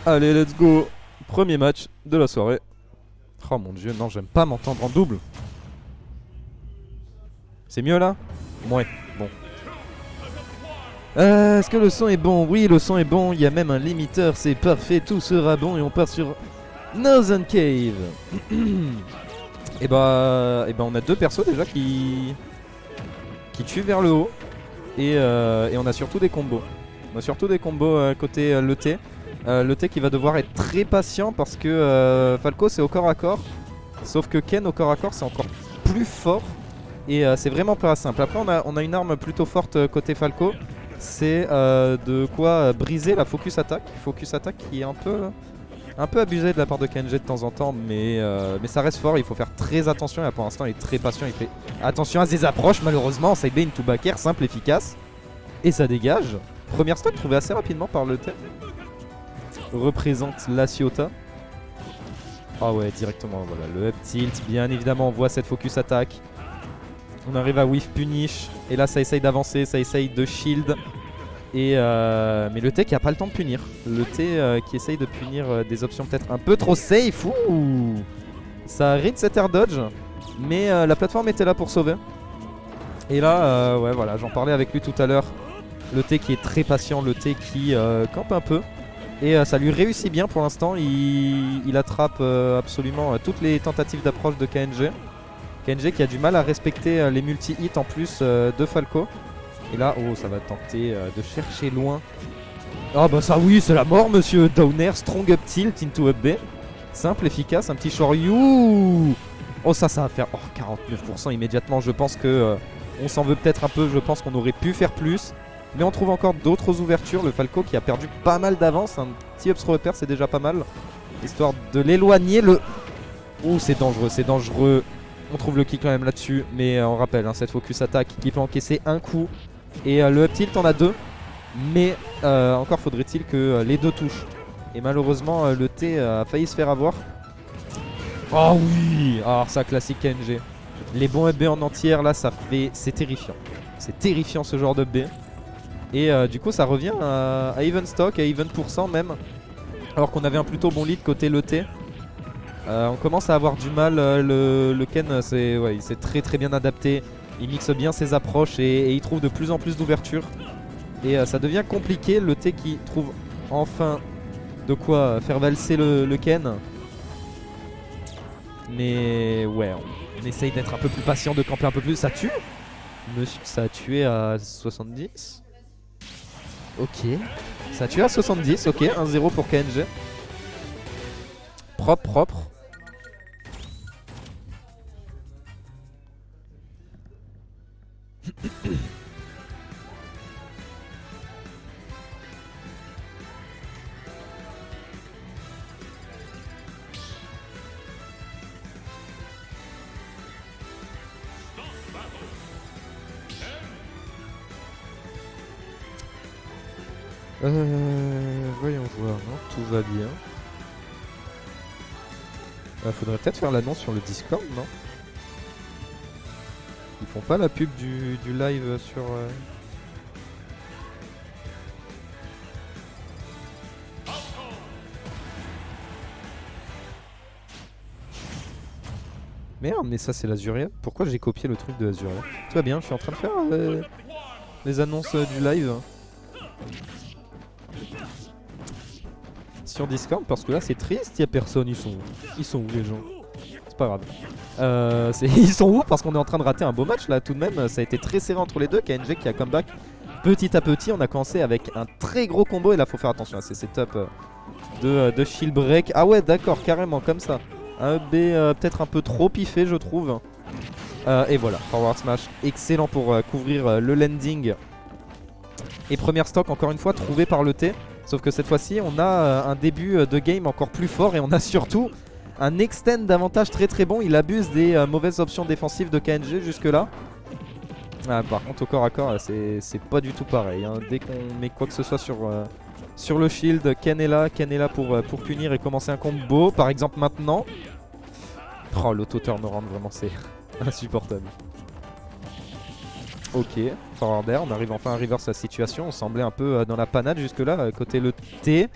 Allez, let's go. Premier match de la soirée. Oh mon dieu, non, j'aime pas m'entendre en double. C'est mieux là? Ouais, bon. Est-ce que le son est bon? Oui, le son est bon. Il y a même un limiteur, c'est parfait. Tout sera bon et on part sur Northern Cave. Et bah, on a deux persos déjà qui tuent vers le haut. Et on a surtout des combos. On a surtout des combos côté LeT. LeT qui va devoir être très patient parce que Falco c'est au corps à corps. Sauf que Ken au corps à corps c'est encore plus fort. Et c'est vraiment pas simple. Après on a une arme plutôt forte côté Falco. C'est de quoi briser la focus attack. Focus attack qui est un peu abusé de la part de KNG de temps en temps. Mais ça reste fort, il faut faire très attention. Et pour l'instant il est très patient, il fait attention à ses approches. Malheureusement side B into back air, simple, efficace. Et ça dégage. Première stock trouvée assez rapidement par LeT. Représente la Ciota. Ah ouais, directement, voilà, le up tilt. Bien évidemment on voit cette focus attack. On arrive à whiff punish. Et là ça essaye d'avancer, ça essaye de shield. Et mais LeT qui a pas le temps de punir. LeT qui essaye de punir des options peut-être un peu trop safe. Ouh, ça read cet air dodge. Mais la plateforme était là pour sauver. Et là, ouais voilà, j'en parlais avec lui tout à l'heure. LeT qui est très patient, LeT qui campe un peu. Et ça lui réussit bien pour l'instant. Il attrape absolument toutes les tentatives d'approche de KNG. KNG qui a du mal à respecter les multi-hits en plus de Falco. Et là, oh, ça va tenter de chercher loin. Oh bah ça oui, c'est la mort monsieur. Downer, strong up tilt into up B. Simple, efficace, un petit Shoryu. Oh ça va faire 49% immédiatement. Je pense que on s'en veut peut-être un peu. Je pense qu'on aurait pu faire plus. Mais on trouve encore d'autres ouvertures. Le Falco qui a perdu pas mal d'avance. Un petit up throw upper c'est déjà pas mal. Histoire de l'éloigner. Oh c'est dangereux, c'est dangereux. On trouve le kick quand même là-dessus. Mais on rappelle cette focus attack qui peut encaisser un coup. Et le up tilt en a deux. Mais encore faudrait-il que les deux touchent. Et malheureusement LeT a failli se faire avoir. Oh oui. Alors ça classique KNG. Les bons up B en entière là c'est terrifiant. C'est terrifiant ce genre de B. Et du coup ça revient à even stock, à even % même. Alors qu'on avait un plutôt bon lead côté LeT. On commence à avoir du mal. Le Ken il s'est très bien adapté. Il mixe bien ses approches et il trouve de plus en plus d'ouverture. Et ça devient compliqué. LeT qui trouve enfin de quoi faire valser le Ken. Mais ouais, on essaye d'être un peu plus patient, de camper un peu plus. Ça tue. Monsieur, ça a tué à 70. Ok, ça a tué à 70, ok, 1-0 pour KNG. Propre. Voyons voir, non, tout va bien. Faudrait peut-être faire l'annonce sur le Discord, non? Ils font pas la pub du live sur... Merde, mais ça c'est l'Azuria. Pourquoi j'ai copié le truc de l'Azuria? Tout va bien, je suis en train de faire les annonces du live sur Discord parce que là c'est triste, il y a personne. Ils sont où les gens? C'est pas grave. Ils sont où? Parce qu'on est en train de rater un beau match là tout de même. Ça a été très serré entre les deux. KNG qui a comeback petit à petit. On a commencé avec un très gros combo et là faut faire attention à ces setups de shield break. Ah ouais d'accord, carrément comme ça. Un B peut-être un peu trop piffé je trouve. Et voilà, forward smash excellent pour couvrir le landing. Et première stock encore une fois trouvée par LeT. Sauf que cette fois-ci on a un début de game encore plus fort. Et on a surtout un extend d'avantage très bon. Il abuse des mauvaises options défensives de KNG jusque là. Par contre au corps à corps c'est pas du tout pareil hein. Dès qu'on met quoi que ce soit sur le shield, Ken est là pour punir et commencer un combo. Par exemple maintenant. Oh l'auto turnaround vraiment c'est insupportable. Ok, forward air, on arrive enfin à reverse la situation. On semblait un peu dans la panade jusque là. Côté le T,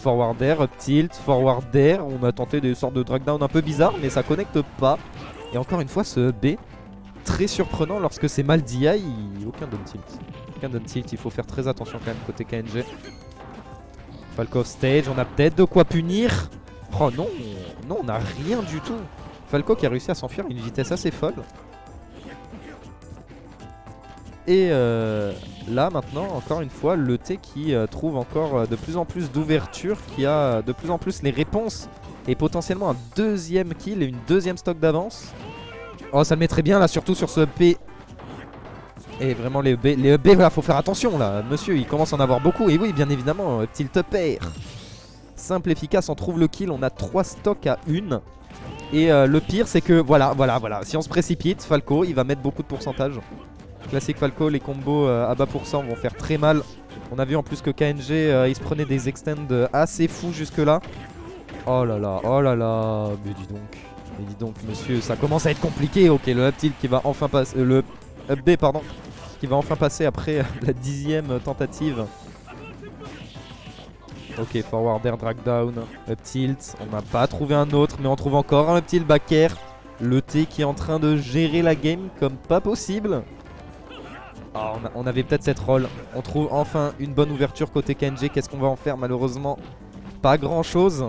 forward air, up tilt, forward air. On a tenté des sortes de drag down un peu bizarres, mais ça connecte pas. Et encore une fois, ce B, très surprenant lorsque c'est mal DI. Aucun down tilt. Aucun down tilt, il faut faire très attention quand même côté KNG. Falco off stage, on a peut-être de quoi punir. Oh non, non, on n'a rien du tout. Falco qui a réussi à s'enfuir à une vitesse assez folle. Et là maintenant, encore une fois, le T qui trouve encore de plus en plus d'ouverture, qui a de plus en plus les réponses et potentiellement un deuxième kill et une deuxième stock d'avance. Oh, ça le mettrait bien là, surtout sur ce B. Et vraiment les B, voilà, faut faire attention là. Monsieur, il commence à en avoir beaucoup. Et oui, bien évidemment, tilt pair. Simple, efficace, on trouve le kill. On a 3 stocks à 1. Et le pire, c'est que voilà. Si on se précipite, Falco, il va mettre beaucoup de pourcentage. Classique Falco, les combos à bas pourcent vont faire très mal. On a vu en plus que KNG, il se prenait des extends assez fous jusque là. Oh là là, mais dis donc monsieur, ça commence à être compliqué. Ok, le up tilt qui va enfin passer, le up B pardon, qui va enfin passer après la 10e tentative. Ok, forward air drag down, up tilt, on n'a pas trouvé un autre, mais on trouve encore un up tilt back air. Le T qui est en train de gérer la game comme pas possible. Oh, on avait peut-être cette roll. On trouve enfin une bonne ouverture côté KNG. Qu'est-ce qu'on va en faire? Malheureusement, pas grand chose.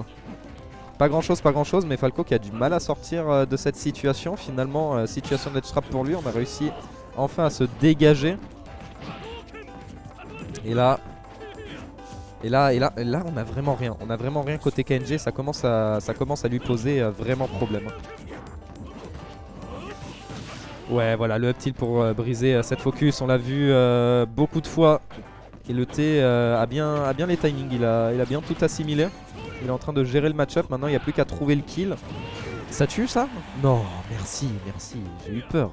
Pas grand chose, mais Falco qui a du mal à sortir de cette situation. Finalement, situation d'edge trap pour lui. On a réussi enfin à se dégager. Et là, on a vraiment rien. On a vraiment rien côté KNG. Ça commence à lui poser vraiment problème. Ouais, voilà, le up tilt pour briser cette focus. On l'a vu beaucoup de fois. Et le T a bien les timings. Il a bien tout assimilé. Il est en train de gérer le match-up. Maintenant, il n'y a plus qu'à trouver le kill. Ça tue, ça? Non, merci. J'ai eu peur.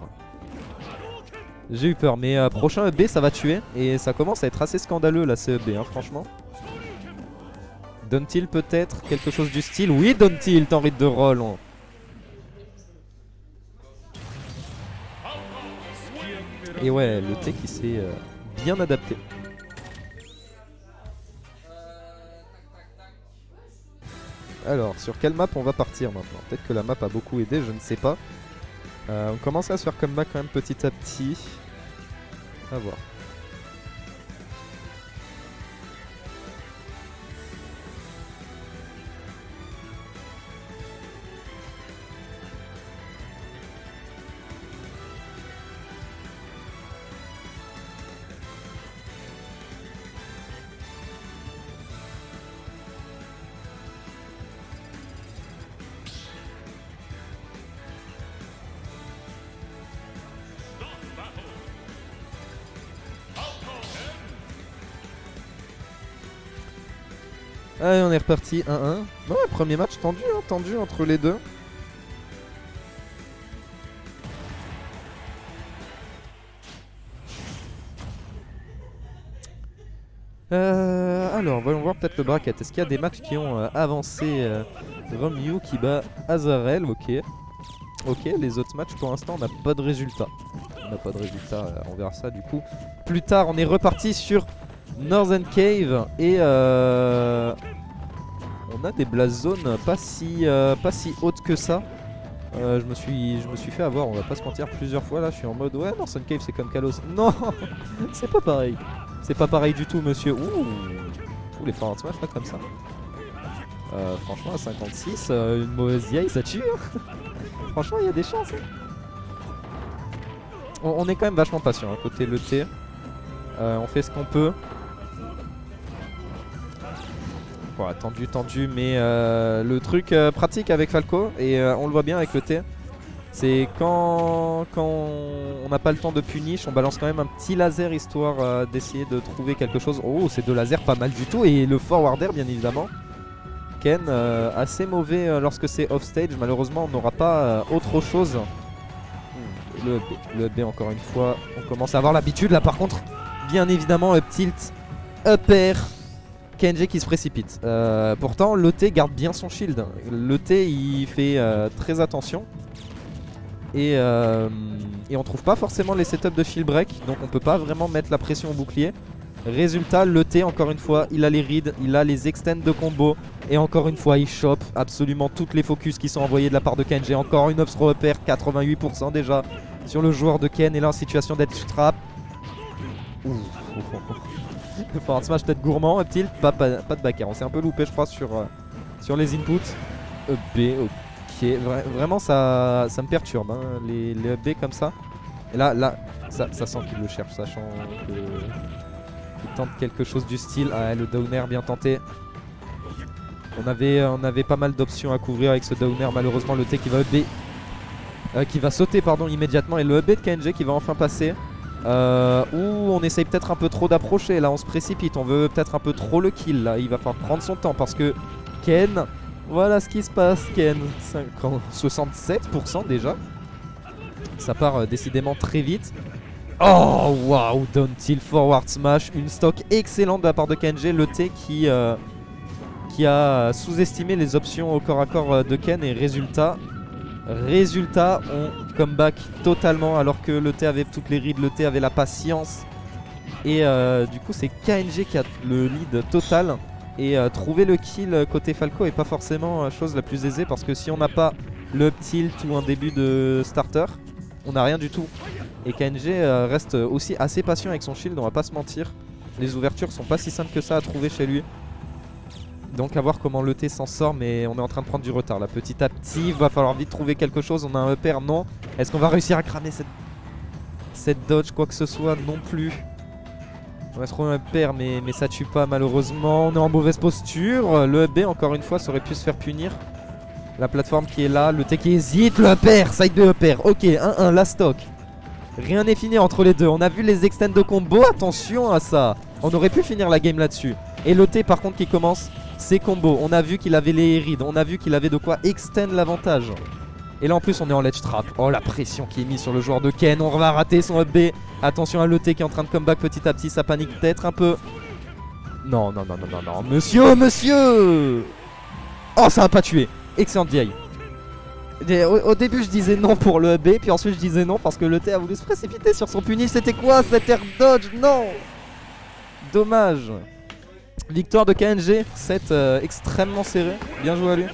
Mais prochain up B, ça va tuer. Et ça commence à être assez scandaleux, là, ce up B, hein, franchement. Down tilt, peut-être? Quelque chose du style? Oui, down tilt en rythme de roll. Et ouais, le T qui s'est bien adapté. Alors, sur quelle map on va partir maintenant? Peut-être que la map a beaucoup aidé, je ne sais pas. On commence à se faire comeback quand même petit à petit. À voir. Allez, on est reparti 1-1. Ouais, premier match tendu, hein, tendu entre les deux. Alors, voyons voir peut-être le bracket. Est-ce qu'il y a des matchs qui ont avancé? Romeo qui bat Azarel, ok. Ok, les autres matchs pour l'instant on n'a pas de résultat. On verra ça du coup. Plus tard, on est reparti sur Northern Cave et on a des blast zones pas si hautes que ça. Je me suis fait avoir, on va pas se mentir, plusieurs fois là. Je suis en mode ouais, Northern Cave c'est comme Kalos. Non, c'est pas pareil. C'est pas pareil du tout, monsieur. Ouh, les forward smash pas comme ça. Franchement, à 56, une mauvaise DI ça tue. Franchement, il y a des chances. On est quand même vachement patient hein, côté le T. On fait ce qu'on peut. Voilà, tendu, mais le truc pratique avec Falco, et on le voit bien avec le T, c'est quand on n'a pas le temps de punish, on balance quand même un petit laser histoire d'essayer de trouver quelque chose. Oh, c'est 2 lasers pas mal du tout, et le forward air bien évidemment. Ken, assez mauvais lorsque c'est off stage, malheureusement on n'aura pas autre chose. Le B encore une fois, on commence à avoir l'habitude là par contre. Bien évidemment, up tilt, up air, KNG qui se précipite. Pourtant, le T garde bien son shield. Le T il fait très attention. Et Et on trouve pas forcément les setups de shield break. Donc on peut pas vraiment mettre la pression au bouclier. Résultat, le T, encore une fois, il a les reads, il a les extends de combo. Et encore une fois, il chope absolument toutes les focus qui sont envoyés de la part de Kenji. Encore une upthrow upper, 88% déjà sur le joueur de Ken. Et là en situation d'être trap. Le forward smash peut-être gourmand, up tilt, pas de back air. On s'est un peu loupé je crois sur les inputs. Up B, ok. Vraiment ça me perturbe hein, les up B comme ça. Et là ça sent qu'il le cherche, sachant qu'il tente quelque chose du style. Ah, le downer bien tenté. On avait pas mal d'options à couvrir avec ce downer. Malheureusement le T qui va up B, qui va sauter pardon immédiatement. Et le up B de KNG qui va enfin passer. Ou on essaye peut-être un peu trop d'approcher. Là on se précipite, on veut peut-être un peu trop le kill. Là il va falloir prendre son temps parce que Ken, voilà ce qui se passe. Ken, 67% déjà. Ça part décidément très vite. Oh waouh, down tilt forward smash. Une stock excellente de la part de KNG. Le T qui a sous-estimé les options au corps à corps de Ken. Et résultat, on comeback totalement alors que le T avait toutes les reads, le T avait la patience. Et du coup c'est KNG qui a le lead total. Et trouver le kill côté Falco est pas forcément la chose la plus aisée. Parce que si on n'a pas le up tilt ou un début de starter, on n'a rien du tout. Et KNG reste aussi assez patient avec son shield, on va pas se mentir. Les ouvertures sont pas si simples que ça à trouver chez lui. Donc à voir comment le T s'en sort, mais on est en train de prendre du retard là. Petit à petit, il va falloir vite trouver quelque chose. On a un upper, non. Est-ce qu'on va réussir à cramer cette dodge, quoi que ce soit? Non plus. On va se trouver un upper, mais ça tue pas malheureusement. On est en mauvaise posture. Le B, encore une fois, ça aurait pu se faire punir. La plateforme qui est là, le T qui hésite, le upper, side de upper. Ok, 1-1, la stock. Rien n'est fini entre les deux. On a vu les extends de combo, attention à ça. On aurait pu finir la game là-dessus. Et le T par contre qui commence ses combos. On a vu qu'il avait les rides, on a vu qu'il avait de quoi extend l'avantage. Et là en plus on est en ledge trap. Oh la pression qui est mise sur le joueur de Ken. On va rater son up B. Attention à le T qui est en train de comeback petit à petit. Ça panique peut-être un peu. Non. Monsieur. Oh ça a pas tué. Excellent DI. Au début je disais non pour le B, puis ensuite je disais non parce que le T a voulu se précipiter sur son punish. C'était quoi cet air dodge? Non. Dommage. Victoire de KNG, set extrêmement serré. Bien joué à lui.